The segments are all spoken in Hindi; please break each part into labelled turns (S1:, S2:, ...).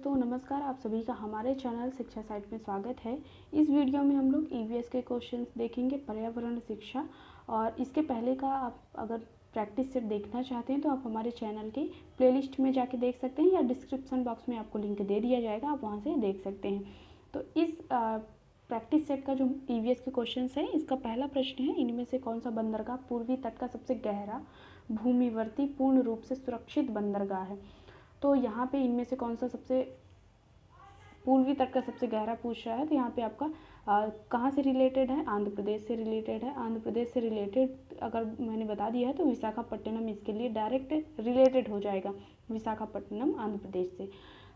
S1: दोस्तों नमस्कार, आप सभी का हमारे चैनल शिक्षा साइट में स्वागत है। इस वीडियो में हम लोग ईवीएस के क्वेश्चंस देखेंगे, पर्यावरण शिक्षा। और इसके पहले का आप अगर प्रैक्टिस सेट देखना चाहते हैं तो आप हमारे चैनल के प्लेलिस्ट में जाके देख सकते हैं या डिस्क्रिप्शन बॉक्स में आपको लिंक दे दिया जाएगा, आप वहाँ से देख सकते हैं। तो इस प्रैक्टिस सेट का जो ईवीएस के क्वेश्चन है, इसका पहला प्रश्न है, इनमें से कौन सा बंदरगाह पूर्वी तट का सबसे गहरा भूमिवर्ती पूर्ण रूप से सुरक्षित बंदरगाह है। तो यहाँ पे इनमें से कौन सा सबसे पूर्वी तट का सबसे गहरा पूछ रहा है। तो यहाँ पे आपका कहाँ से रिलेटेड है, आंध्र प्रदेश से रिलेटेड है। आंध्र प्रदेश से रिलेटेड अगर मैंने बता दिया है तो विशाखापट्टनम इसके लिए डायरेक्ट रिलेटेड हो जाएगा, विशाखापट्टनम आंध्र प्रदेश से।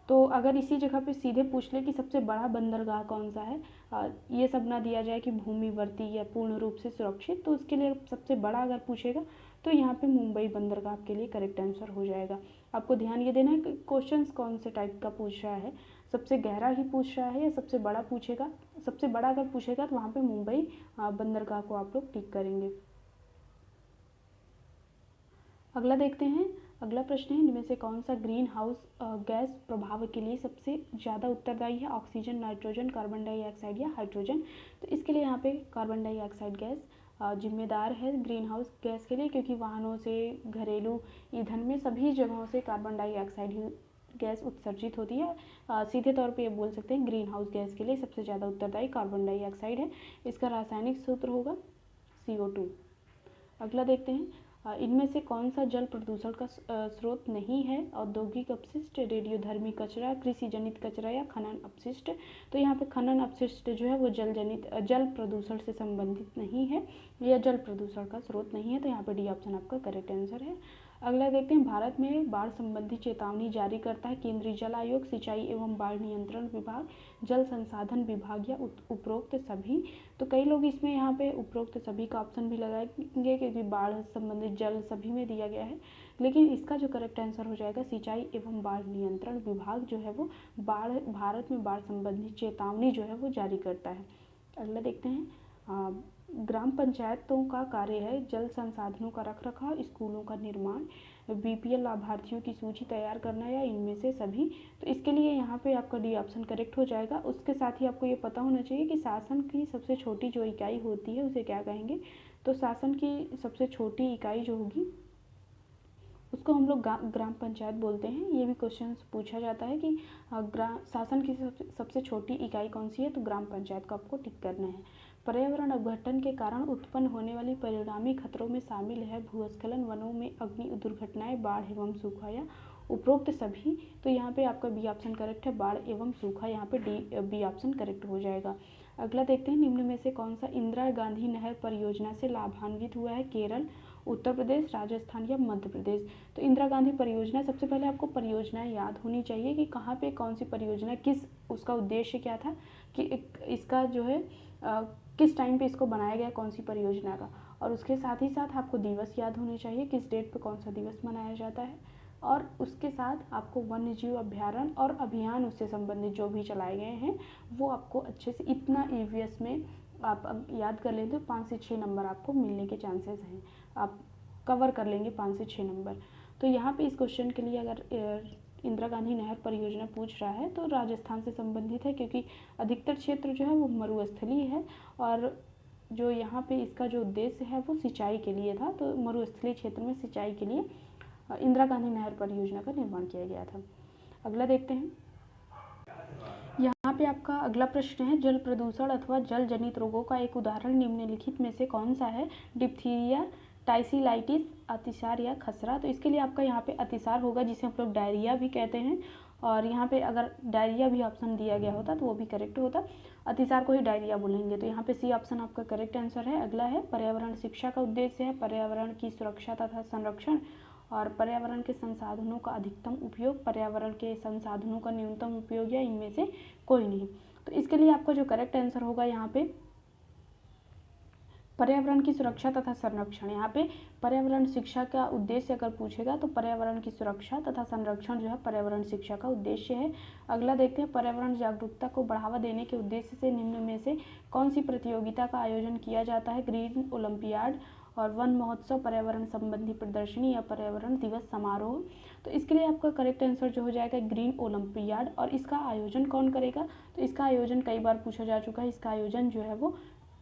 S1: तो अगर इसी जगह पे सीधे पूछ ले कि सबसे बड़ा बंदरगाह कौन सा है, ये सब ना दिया जाए कि भूमिवर्ती या पूर्ण रूप से सुरक्षित, तो उसके लिए सबसे बड़ा अगर पूछेगा तो यहाँ पे मुंबई बंदरगाह आपके लिए करेक्ट आंसर हो जाएगा। आपको ध्यान ये देना है कि क्वेश्चंस कौन से टाइप का पूछ रहा है, सबसे गहरा ही पूछ रहा है या सबसे बड़ा पूछेगा। सबसे बड़ा अगर पूछेगा तो वहाँ पे मुंबई बंदरगाह को आप लोग टिक करेंगे। अगला देखते हैं। अगला प्रश्न है, इनमें से कौन सा ग्रीन हाउस गैस प्रभाव के लिए सबसे ज़्यादा उत्तरदायी है, ऑक्सीजन, नाइट्रोजन, कार्बन डाइऑक्साइड या हाइड्रोजन। तो इसके लिए यहाँ पे कार्बन डाइऑक्साइड गैस जिम्मेदार है ग्रीन हाउस गैस के लिए, क्योंकि वाहनों से, घरेलू ईंधन में सभी जगहों से कार्बन डाइऑक्साइड गैस उत्सर्जित होती है। सीधे तौर पे ये बोल सकते हैं ग्रीन हाउस गैस के लिए सबसे ज़्यादा उत्तरदायी कार्बन डाइऑक्साइड है। इसका रासायनिक सूत्र होगा CO2। अगला देखते हैं, इनमें से कौन सा जल प्रदूषण का स्रोत नहीं है, औद्योगिक अपशिष्ट, रेडियोधर्मी कचरा, कृषि जनित कचरा या खनन अपशिष्ट। तो यहाँ पे खनन अपशिष्ट जो है वो जल प्रदूषण से संबंधित नहीं है, यह जल प्रदूषण का स्रोत नहीं है। तो यहाँ पे डी ऑप्शन आपका करेक्ट आंसर है। अगला देखते हैं, भारत में बाढ़ संबंधी चेतावनी जारी करता है केंद्रीय जल आयोग, सिंचाई एवं बाढ़ नियंत्रण विभाग, जल संसाधन विभाग या उपरोक्त सभी। तो कई लोग इसमें यहाँ पे उपरोक्त सभी का ऑप्शन भी लगाएंगे क्योंकि बाढ़ संबंधित जल सभी में दिया गया है, लेकिन इसका जो करेक्ट आंसर हो जाएगा सिंचाई एवं बाढ़ नियंत्रण विभाग जो है वो भारत में बाढ़ संबंधी चेतावनी जो है वो जारी करता है। अगला देखते हैं, ग्राम पंचायतों का कार्य है जल संसाधनों का रखरखाव, स्कूलों का निर्माण, BPL लाभार्थियों की सूची तैयार करना या इनमें से सभी। तो इसके लिए यहाँ पे आपका डी ऑप्शन करेक्ट हो जाएगा। उसके साथ ही आपको ये पता होना चाहिए कि शासन की सबसे छोटी जो इकाई होती है उसे क्या कहेंगे। तो शासन की सबसे छोटी इकाई जो होगी उसको हम लोग ग्राम पंचायत बोलते हैं। ये भी क्वेश्चन पूछा जाता है कि शासन की सबसे छोटी इकाई कौन सी है, तो ग्राम पंचायत को आपको टिक करना है। पर्यावरण अपघटन के कारण उत्पन्न होने वाली परिणामी खतरों में शामिल है भूस्खलन, वनों में अग्नि दुर्घटनाएं, बाढ़ एवं सूखा या उपरोक्त सभी। तो यहाँ पे आपका बी ऑप्शन करेक्ट है, बाढ़ एवं सूखा, यहाँ पे बी ऑप्शन करेक्ट हो जाएगा। अगला देखते हैं, निम्न में से कौन सा इंदिरा गांधी नहर परियोजना से लाभान्वित हुआ है, केरल, उत्तर प्रदेश, राजस्थान या मध्य प्रदेश। तो इंदिरा गांधी परियोजना, सबसे पहले आपको परियोजनाएं याद होनी चाहिए कि कहाँ पे कौन सी परियोजना, किस उसका उद्देश्य क्या था, कि इसका जो है किस टाइम पे इसको बनाया गया, कौन सी परियोजना का। और उसके साथ ही साथ आपको दिवस याद होने चाहिए, किस डेट पे कौन सा दिवस मनाया जाता है। और उसके साथ आपको वन्य जीव अभ्यारण्य और अभियान उससे संबंधित जो भी चलाए गए हैं वो आपको अच्छे से, इतना ईवीएस में आप याद कर लेते हो 5 से 6 नंबर आपको मिलने के चांसेस हैं, आप कवर कर लेंगे 5 से 6 नंबर। तो यहाँ पे इस क्वेश्चन के लिए अगर इंदिरा गांधी नहर परियोजना पूछ रहा है तो राजस्थान से संबंधित है, क्योंकि अधिकतर क्षेत्र जो है वो मरुस्थलीय है और जो यहाँ पे इसका जो उद्देश्य है वो सिंचाई के लिए था। तो मरुस्थलीय क्षेत्र में सिंचाई के लिए इंदिरा गांधी नहर परियोजना का निर्माण किया गया था। अगला देखते हैं, यहाँ पे आपका अगला प्रश्न है, जल प्रदूषण अथवा जल जनित रोगों का एक उदाहरण निम्नलिखित में से कौन सा है, डिप्थीरिया, टाइसिलाइटिस, अतिसार या खसरा। तो इसके लिए आपका यहाँ पे अतिसार होगा, जिसे हम लोग डायरिया भी कहते हैं। और यहाँ पे अगर डायरिया भी ऑप्शन दिया गया होता तो वो भी करेक्ट होता, अतिसार को ही डायरिया बोलेंगे। तो यहाँ पे सी ऑप्शन आपका करेक्ट आंसर है। अगला है, पर्यावरण शिक्षा का उद्देश्य है पर्यावरण की सुरक्षा तथा संरक्षण और पर्यावरण के संसाधनों का अधिकतम उपयोग, पर्यावरण के संसाधनों का न्यूनतम उपयोग या इनमें से कोई नहीं। तो इसके लिए आपका जो करेक्ट आंसर होगा यहाँ पे पर्यावरण की सुरक्षा तथा संरक्षण। यहाँ पे पर्यावरण शिक्षा का उद्देश्य अगर पूछेगा तो पर्यावरण की सुरक्षा तथा संरक्षण जो है पर्यावरण शिक्षा का उद्देश्य है। अगला देखते हैं, पर्यावरण जागरूकता को बढ़ावा देने के उद्देश्य से निम्न में से कौन सी प्रतियोगिता का आयोजन किया जाता है, ग्रीन ओलंपियाड और वन महोत्सव, पर्यावरण संबंधी प्रदर्शनी या पर्यावरण दिवस समारोह। तो इसके लिए आपका करेक्ट आंसर जो हो जाएगा ग्रीन ओलंपियाड। और इसका आयोजन कौन करेगा? तो इसका आयोजन कई बार पूछा जा चुका है। इसका आयोजन जो है वो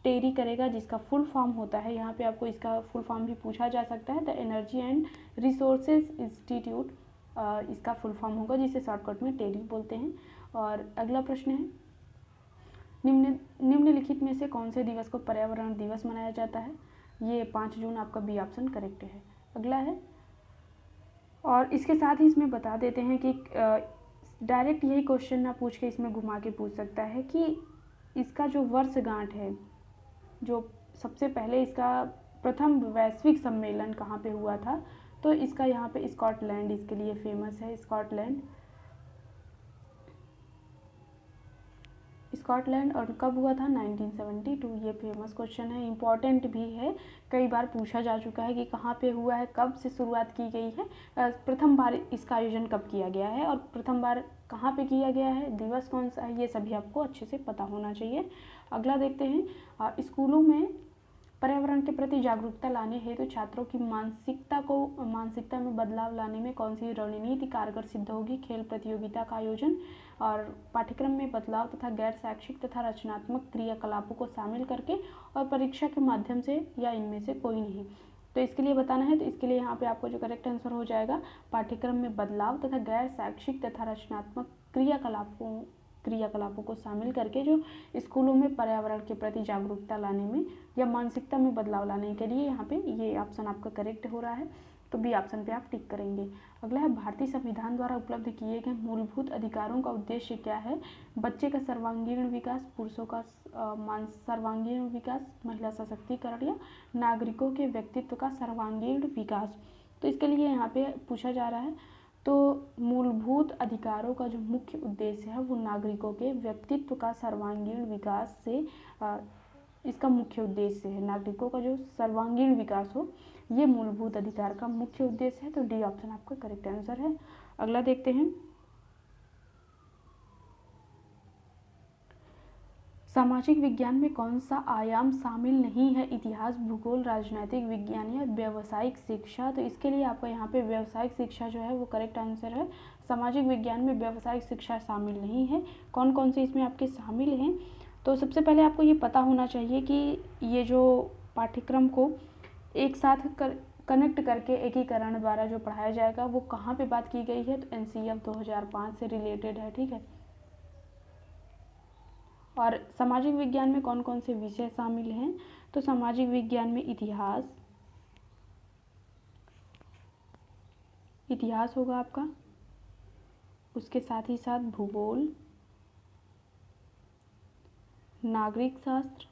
S1: टेरी करेगा, जिसका फुल फॉर्म होता है, यहाँ पे आपको इसका फुल फॉर्म भी पूछा जा सकता है, the energy and resources institute इसका फुल फॉर्म होगा, जिसे शॉर्टकट में टेरी बोलते हैं। और अगला प्रश्न है, निम्नलिखित में से कौन से दिवस को पर्यावरण दिवस मनाया जाता है? ये 5 जून आपका बी ऑप्शन करेक्ट है। अगला है, और इसके साथ ही इसमें बता देते हैं कि डायरेक्ट यही क्वेश्चन ना पूछ के इसमें घुमा के पूछ सकता है कि इसका जो वर्षगांठ है, जो सबसे पहले इसका प्रथम वैश्विक सम्मेलन कहाँ पे हुआ था? तो इसका यहाँ पे स्कॉटलैंड इसके लिए फेमस है। स्कॉटलैंड और कब हुआ था? 1972। ये फेमस क्वेश्चन है, इम्पॉर्टेंट भी है, कई बार पूछा जा चुका है कि कहाँ पे हुआ है, कब से शुरुआत की गई है, प्रथम बार इसका आयोजन कब किया गया है और प्रथम बार कहाँ पे किया गया है, दिवस कौन सा है, ये सभी आपको अच्छे से पता होना चाहिए। अगला देखते हैं, स्कूलों में पर्यावरण के प्रति जागरूकता लाने हेतु छात्रों की मानसिकता में बदलाव लाने में कौन सी रणनीति कारगर सिद्ध होगी? खेल प्रतियोगिता का आयोजन और पाठ्यक्रम में बदलाव तथा गैर शैक्षिक तथा रचनात्मक क्रियाकलापों को शामिल करके और परीक्षा के माध्यम से, या इनमें से कोई नहीं। तो इसके लिए बताना है, तो इसके लिए यहाँ पे आपको जो करेक्ट आंसर हो जाएगा, पाठ्यक्रम में बदलाव तथा गैर शैक्षिक तथा रचनात्मक क्रियाकलापों को शामिल करके जो स्कूलों में पर्यावरण के प्रति जागरूकता लाने में या मानसिकता में बदलाव लाने के लिए यहाँ पे ये ऑप्शन आपका करेक्ट हो रहा है। तो बी ऑप्शन पे आप टिक करेंगे। अगला है, भारतीय संविधान द्वारा उपलब्ध किए गए मूलभूत अधिकारों का उद्देश्य क्या है? बच्चे का सर्वांगीण विकास, पुरुषों का सर्वांगीण विकास, महिला सशक्तिकरण या नागरिकों के व्यक्तित्व का सर्वांगीण विकास। तो इसके लिए यहाँ पे पूछा जा रहा है, तो मूलभूत अधिकारों का जो मुख्य उद्देश्य है वो नागरिकों के व्यक्तित्व का सर्वांगीण विकास से इसका मुख्य उद्देश्य है, नागरिकों का जो सर्वांगीण विकास हो, ये मूलभूत अधिकार का मुख्य उद्देश्य है। तो डी ऑप्शन आपका करेक्ट आंसर है। अगला देखते हैं, सामाजिक विज्ञान में कौन सा आयाम शामिल नहीं है? इतिहास, भूगोल, राजनैतिक विज्ञान या व्यावसायिक शिक्षा। तो इसके लिए आपका यहाँ पे व्यावसायिक शिक्षा जो है वो करेक्ट आंसर है। सामाजिक विज्ञान में व्यावसायिक शिक्षा शामिल नहीं है। कौन कौन से इसमें आपके शामिल हैं? तो सबसे पहले आपको ये पता होना चाहिए कि ये जो पाठ्यक्रम को एक साथ कनेक्ट करके एकीकरण द्वारा जो पढ़ाया जाएगा वो कहाँ पे बात की गई है? तो NCF 2005 से रिलेटेड है, ठीक है। और सामाजिक विज्ञान में कौन कौन से विषय शामिल हैं? तो सामाजिक विज्ञान में इतिहास होगा आपका, उसके साथ ही साथ भूगोल, नागरिक शास्त्र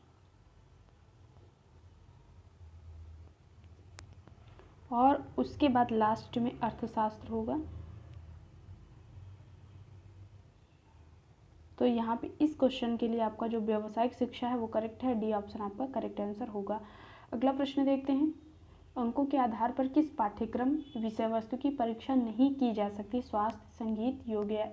S1: और उसके बाद लास्ट में अर्थशास्त्र होगा। तो यहाँ पे इस क्वेश्चन के लिए आपका जो व्यावसायिक शिक्षा है वो करेक्ट है, डी ऑप्शन आपका करेक्ट आंसर होगा। अगला प्रश्न देखते हैं, अंकों के आधार पर किस पाठ्यक्रम विषय वस्तु की परीक्षा नहीं की जा सकती? स्वास्थ्य, संगीत,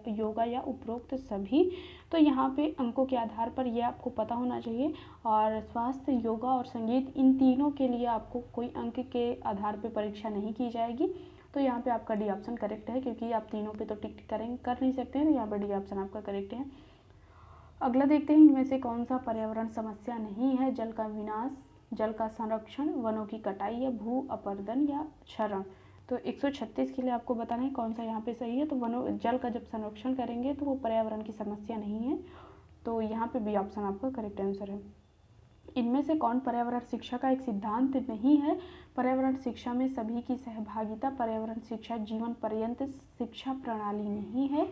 S1: योगा या उपरोक्त सभी। तो यहाँ पे अंकों के आधार पर ये आपको पता होना चाहिए, और स्वास्थ्य, योगा और संगीत, इन तीनों के लिए आपको कोई अंक के आधार पर परीक्षा नहीं की जाएगी। तो यहाँ पे आपका डी ऑप्शन करेक्ट है, क्योंकि आप तीनों पे तो टिक कर नहीं सकते हैं, तो यहाँ पर डी ऑप्शन आपका करेक्ट है। अगला देखते हैं, इनमें से कौन सा पर्यावरण समस्या नहीं है? जल का विनाश, जल का संरक्षण, वनों की कटाई या भू अपरदन या क्षरण। तो 136 के लिए आपको बताना है कौन सा यहाँ पे सही है। तो जल का जब संरक्षण करेंगे तो वो पर्यावरण की समस्या नहीं है, तो यहाँ पे बी ऑप्शन आपका करेक्ट आंसर है। इनमें से कौन पर्यावरण शिक्षा का एक सिद्धांत नहीं है? पर्यावरण शिक्षा में सभी की सहभागिता, पर्यावरण शिक्षा जीवन पर्यंत शिक्षा प्रणाली नहीं है।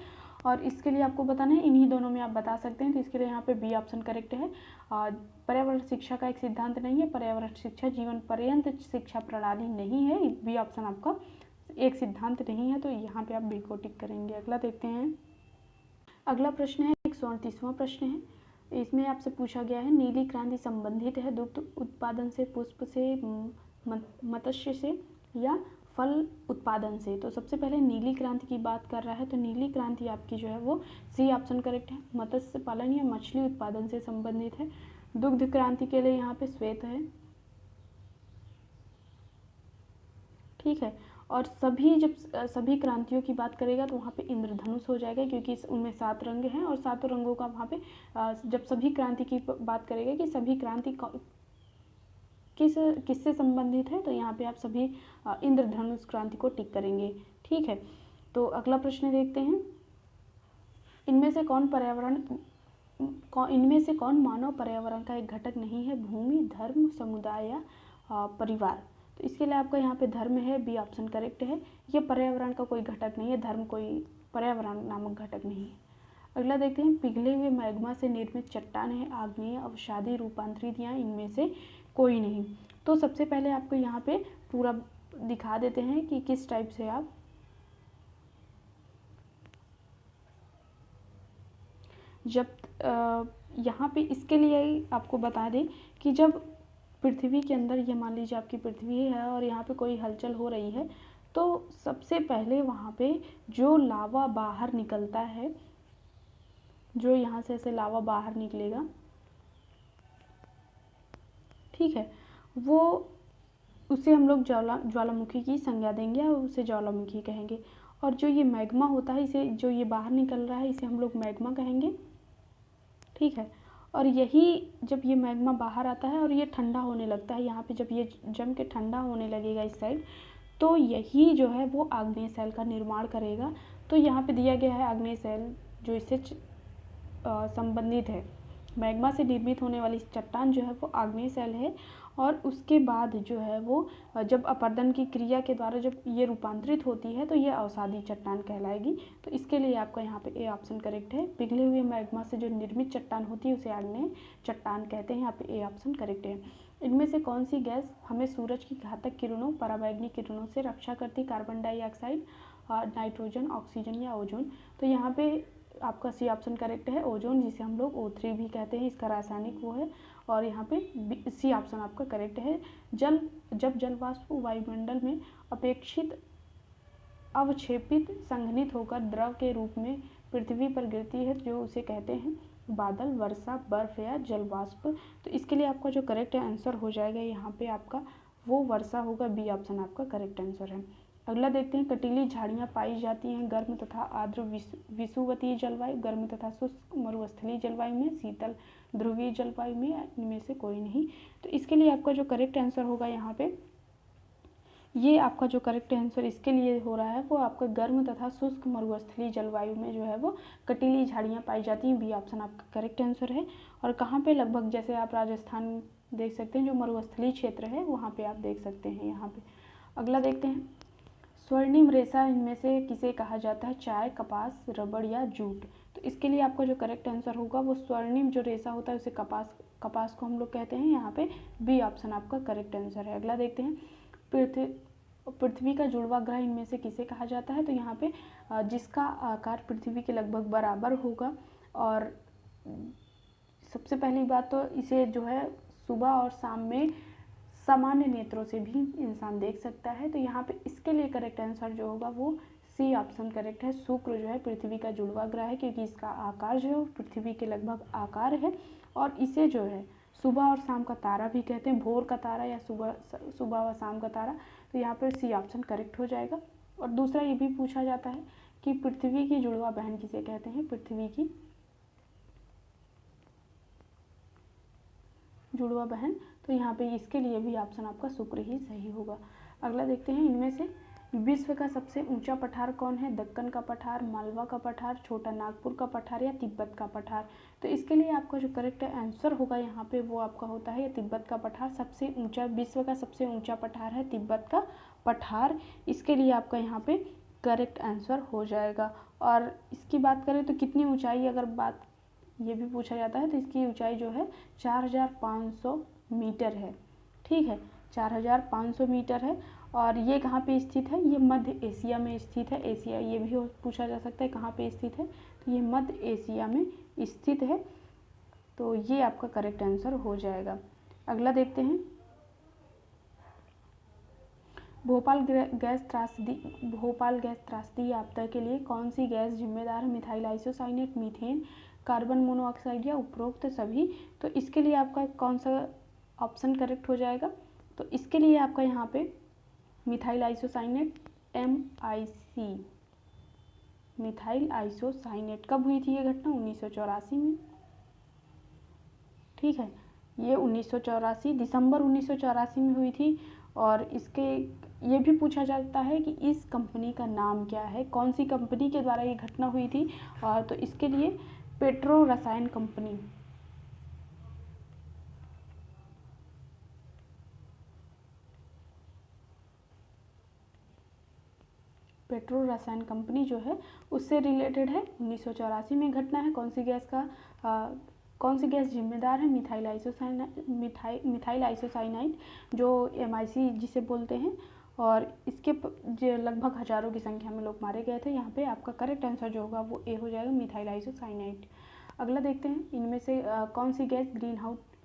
S1: और इसके लिए आपको बताना है, इन्हीं दोनों में आप बता सकते हैं, तो इसके लिए यहाँ पे बी ऑप्शन करेक्ट है। पर्यावरण शिक्षा का एक सिद्धांत नहीं है, पर्यावरण शिक्षा जीवन पर्यंत शिक्षा प्रणाली नहीं है, बी ऑप्शन आपका एक सिद्धांत नहीं है, तो यहाँ पे आप बी को टिक करेंगे। अगला देखते हैं, अगला प्रश्न है 138वां प्रश्न है। इसमें आपसे पूछा गया है, नीली क्रांति संबंधित है दुग्ध उत्पादन से, पुष्प से, मत्स्य से या फल उत्पादन से। तो सबसे पहले नीली क्रांति की बात कर रहा है, तो नीली क्रांति आपकी जो है वो सी ऑप्शन करेक्ट है, मत्स्य पालन या मछली उत्पादन से संबंधित है। दुग्ध क्रांति के लिए यहाँ पे श्वेत है, ठीक है। और सभी जब सभी क्रांतियों की बात करेगा तो वहाँ पे इंद्रधनुष हो जाएगा, क्योंकि उनमें 7 रंग हैं और 7 रंगों का वहाँ पे जब सभी क्रांति की बात करेगा कि सभी क्रांति किससे संबंधित है, तो यहाँ पे आप सभी इंद्रधनुष क्रांति को टिक करेंगे। ठीक है, तो अगला प्रश्न देखते हैं। इनमें से कौन मानव पर्यावरण का एक घटक नहीं है? भूमि, धर्म, समुदाय या परिवार। तो इसके लिए आपका यहाँ पे धर्म है, बी ऑप्शन करेक्ट है। ये पर्यावरण का कोई घटक नहीं है, धर्म कोई पर्यावरण नामक घटक नहीं है। अगला देखते हैं। पिघले हुए मैग्मा से निर्मित चट्टान है आग्नेय, अवसादी, रूपांतरित या इनमें से कोई नहीं। तो सबसे पहले आपको यहाँ पे पूरा दिखा देते हैं कि किस टाइप से आप जब यहाँ पे इसके लिए आपको बता दें कि जब पृथ्वी के अंदर, ये मान लीजिए आपकी पृथ्वी है और यहाँ पे कोई हलचल हो रही है, तो सबसे पहले वहाँ पे जो लावा बाहर निकलता है, जो यहाँ से ऐसे लावा बाहर निकलेगा, ठीक है, वो उसे हम लोग ज्वालामुखी की संज्ञा देंगे और उसे ज्वालामुखी कहेंगे। और जो ये मैग्मा होता है, इसे जो ये बाहर निकल रहा है, इसे हम लोग मैग्मा कहेंगे। ठीक है, और यही जब ये मैग्मा बाहर आता है और ये ठंडा होने लगता है, यहाँ पे जब ये जम के ठंडा होने लगेगा इस साइड, तो यही जो है वो आग्नेय सेल का निर्माण करेगा। तो यहाँ पे दिया गया है आग्नेय सेल जो इससे संबंधित है। मैग्मा से निर्मित होने वाली चट्टान जो है वो आग्नेय सेल है, और उसके बाद जो है वो जब अपरदन की क्रिया के द्वारा जब ये रूपांतरित होती है तो ये अवसादी चट्टान कहलाएगी। तो इसके लिए आपका यहाँ पे ए ऑप्शन करेक्ट है। पिघले हुए मैग्मा से जो निर्मित चट्टान होती है उसे आग्नेय चट्टान कहते हैं। यहाँ पे ए ऑप्शन करेक्ट है। इनमें से कौन सी गैस हमें सूरज की घातक किरणों, पराबैंगनी किरणों से रक्षा करती? कार्बन डाइऑक्साइड, नाइट्रोजन, ऑक्सीजन या ओजोन। तो यहाँ पे आपका सी ऑप्शन करेक्ट है, ओजोन, जिसे हम लोग O3 भी कहते हैं, इसका रासायनिक वो है। और यहाँ पे सी ऑप्शन आपका करेक्ट है। जब जल वाष्प वायुमंडल में अपेक्षित अवक्षेपित संघनित होकर द्रव के रूप में पृथ्वी पर गिरती है, जो उसे कहते हैं बादल, वर्षा, बर्फ या जल वाष्प। तो इसके लिए आपका जो करेक्ट आंसर हो जाएगा यहाँ पे आपका वो वर्षा होगा। बी ऑप्शन आपका करेक्ट आंसर है। अगला देखते हैं। कटीली झाड़ियाँ पाई जाती हैं गर्म तथा आर्द्र विषुवतीय जलवायु, गर्म तथा शुष्क मरुस्थलीय जलवायु में, शीतल ध्रुवीय जलवायु में, इनमें से कोई नहीं। तो इसके लिए आपका जो करेक्ट आंसर होगा यहाँ पे, ये आपका जो करेक्ट आंसर इसके लिए हो रहा है वो आपका गर्म तथा शुष्क मरुस्थलीय जलवायु में जो है वो कटीली झाड़ियाँ पाई जाती हैं। बी ऑप्शन आपका करेक्ट आंसर है। और कहाँ पे? लगभग जैसे आप राजस्थान देख सकते हैं, जो मरुस्थलीय क्षेत्र है वहाँ पे आप देख सकते हैं यहाँ पे। अगला देखते हैं। स्वर्णिम रेशा इनमें से किसे कहा जाता है? चाय, कपास, रबड़ या जूट। तो इसके लिए आपका जो करेक्ट आंसर होगा वो स्वर्णिम जो रेशा होता है उसे कपास को हम लोग कहते हैं। यहाँ पे बी ऑप्शन आपका करेक्ट आंसर है। अगला देखते हैं। पृथ्वी का जुड़वा ग्रह इनमें से किसे कहा जाता है? तो यहाँ पे जिसका आकार पृथ्वी के लगभग बराबर होगा, और सबसे पहली बात तो इसे जो है सुबह और शाम में सामान्य नेत्रों से भी इंसान देख सकता है। तो यहाँ पे इसके लिए करेक्ट आंसर जो होगा वो सी ऑप्शन करेक्ट है। शुक्र जो है पृथ्वी का जुड़वा ग्रह है, क्योंकि इसका आकार जो है वो पृथ्वी के लगभग आकार है, और इसे जो है सुबह और शाम का तारा भी कहते हैं, भोर का तारा या सुबह व शाम का तारा। तो यहाँ पर सी ऑप्शन करेक्ट हो जाएगा। और दूसरा ये भी पूछा जाता है कि पृथ्वी की जुड़वा बहन किसे कहते हैं? पृथ्वी की जुड़वा बहन। तो यहाँ पे इसके लिए भी ऑप्शन आपका शुक्र ही सही होगा। अगला देखते हैं। इनमें से विश्व का सबसे ऊंचा पठार कौन है? दक्कन का पठार, मालवा का पठार, छोटा नागपुर का पठार या तिब्बत का पठार। तो इसके लिए आपका जो करेक्ट आंसर होगा यहाँ पे वो आपका होता है तिब्बत का पठार। सबसे ऊंचा, विश्व का सबसे ऊंचा पठार है तिब्बत का पठार। इसके लिए आपका यहाँ पे करेक्ट आंसर हो जाएगा। और इसकी बात करें तो कितनी ऊंचाई, अगर बात ये भी पूछा जाता है, तो इसकी ऊंचाई जो है 4500 मीटर है। ठीक है, 4500 मीटर है। और ये कहाँ पे स्थित है? ये मध्य एशिया में स्थित है। एशिया, ये भी पूछा जा सकता है कहाँ पे स्थित है, तो ये मध्य एशिया में स्थित है। तो ये आपका करेक्ट आंसर हो जाएगा। अगला देखते हैं। भोपाल गैस त्रासदी आपदा के लिए कौन सी गैस जिम्मेदार है? Methyl isocyanate, methane, carbon monoxide या उपरोक्त सभी। तो इसके लिए आपका कौन सा ऑप्शन करेक्ट हो जाएगा? तो इसके लिए आपका यहाँ पे methyl isocyanate MIC, methyl isocyanate. कब हुई थी ये घटना? 1984 में। ठीक है, ये 1984 दिसंबर 1984 में हुई थी। और इसके ये भी पूछा जाता है कि इस कंपनी का नाम क्या है, कौन सी कंपनी के द्वारा ये घटना हुई थी। और तो इसके लिए पेट्रो रसायन कंपनी, पेट्रो रसायन कंपनी जो है उससे रिलेटेड है। 1984 में घटना है। कौन सी गैस जिम्मेदार है? मिथाइल आइसोसाइनाइड जो MIC जिसे बोलते हैं। और इसके जो लगभग हजारों की संख्या में लोग मारे गए थे। यहाँ पे आपका करेक्ट आंसर जो होगा वो ए हो जाएगा, मिथाइल आइसोसाइनाइड। अगला देखते हैं, इनमें से कौन सी गैस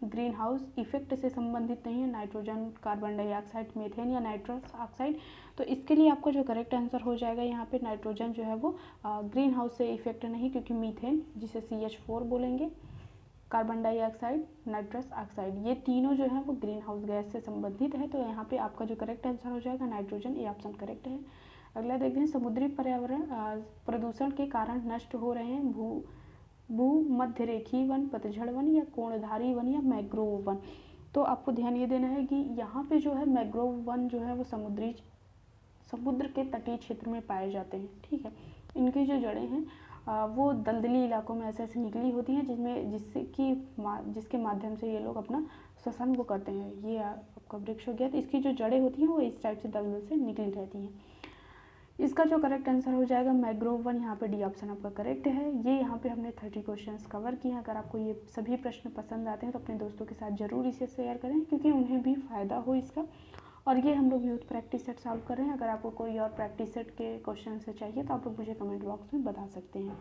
S1: ग्रीन हाउस इफेक्ट से संबंधित नहीं है? नाइट्रोजन, कार्बन डाइऑक्साइड, मीथेन या नाइट्रस ऑक्साइड। तो इसके लिए आपको जो करेक्ट आंसर हो जाएगा यहाँ पे नाइट्रोजन जो है वो ग्रीन हाउस से इफेक्ट नहीं, क्योंकि मीथेन जिसे CH4 बोलेंगे, कार्बन डाइऑक्साइड, नाइट्रस ऑक्साइड, ये तीनों जो है वो ग्रीन हाउस गैस से संबंधित है। तो यहाँ पे आपका जो करेक्ट आंसर हो जाएगा नाइट्रोजन, ये ऑप्शन करेक्ट है। अगला देखते हैं, समुद्री पर्यावरण प्रदूषण के कारण नष्ट हो रहे हैं भूमध्यरेखीय वन, पतझड़ वन या कोणधारी वन या मैंग्रोव वन। तो आपको ध्यान ये देना है कि यहाँ पे जो है मैंग्रोव वन जो है वो समुद्र के तटीय क्षेत्र में पाए जाते हैं। ठीक है, इनकी जो जड़ें हैं वो दलदली इलाकों में ऐसे निकली होती हैं जिसके माध्यम से ये लोग अपना श्वसन वो करते हैं। ये आपका वृक्ष हो गया। तो इसकी जो जड़ें होती हैं वो इस टाइप से दलदल से निकली रहती हैं। इसका जो करेक्ट आंसर हो जाएगा मैंग्रोव वन, यहाँ पे डी ऑप्शन आपका करेक्ट है। ये यहाँ पे हमने 30 क्वेश्चंस कवर किए हैं। अगर आपको ये सभी प्रश्न पसंद आते हैं तो अपने दोस्तों के साथ ज़रूर इसे शेयर करें, क्योंकि उन्हें भी फ़ायदा हो इसका। और ये हम लोग यूथ प्रैक्टिस सेट सॉल्व कर रहे हैं। अगर आपको कोई और प्रैक्टिस सेट के क्वेश्चन से चाहिए तो आप लोग मुझे कमेंट बॉक्स में बता सकते हैं।